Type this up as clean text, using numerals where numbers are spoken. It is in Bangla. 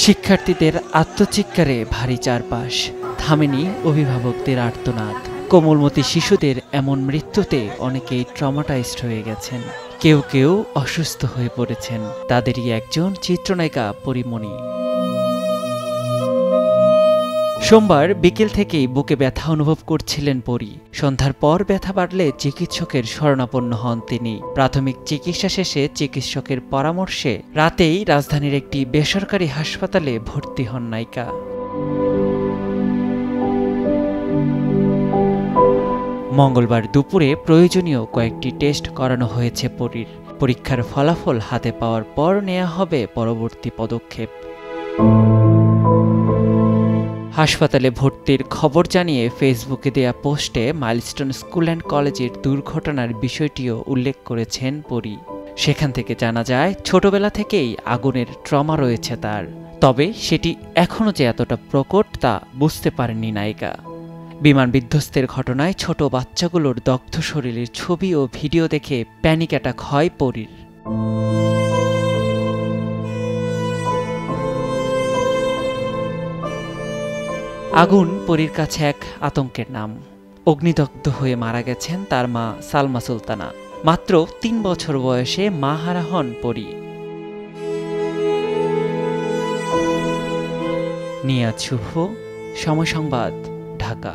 শিক্ষার্থীদের আত্মচিৎকারে ভারী চারপাশ, থামেনি অভিভাবকদের আর্তনাদ। কোমলমতি শিশুদের এমন মৃত্যুতে অনেকেই ট্রমাটাইজড হয়ে গেছেন, কেউ কেউ অসুস্থ হয়ে পড়েছেন। তাদেরই একজন চিত্রনায়িকা পরিমণি। সোমবার বিকেল থেকেই বুকে ব্যথা অনুভব করছিলেন পরি। সন্ধ্যার পর ব্যথা বাড়লে চিকিৎসকের শরণাপন্ন হন তিনি। প্রাথমিক চিকিৎসা শেষে চিকিৎসকের পরামর্শে রাতেই রাজধানীর একটি বেসরকারি হাসপাতালে ভর্তি হন নায়িকা। মঙ্গলবার দুপুরে প্রয়োজনীয় কয়েকটি টেস্ট করানো হয়েছে পরির। পরীক্ষার ফলাফল হাতে পাওয়ার পর নেওয়া হবে পরবর্তী পদক্ষেপ। হাসপাতালে ভর্তির খবর জানিয়ে ফেসবুকে দেয়া পোস্টে মাইলস্টোন স্কুল অ্যান্ড কলেজের দুর্ঘটনার বিষয়টিও উল্লেখ করেছেন পরি। সেখান থেকে জানা যায় ছোটবেলা থেকেই আগুনের ট্রমা রয়েছে তার, তবে সেটি এখনও যে এতটা প্রকট তা বুঝতে পারেননি নায়িকা। বিমান বিধ্বস্তের ঘটনায় ছোট বাচ্চাগুলোর দগ্ধ শরীরের ছবি ও ভিডিও দেখে প্যানিক অ্যাটাক হয় পরির। আগুন পরির কাছে এক আতঙ্কের নাম। অগ্নিদগ্ধ হয়ে মারা গেছেন তার মা সালমা সুলতানা। মাত্র ৩ বছর বয়সে মা হারা হন পরি। নিয়াজ শুভ, সময় সংবাদ, ঢাকা।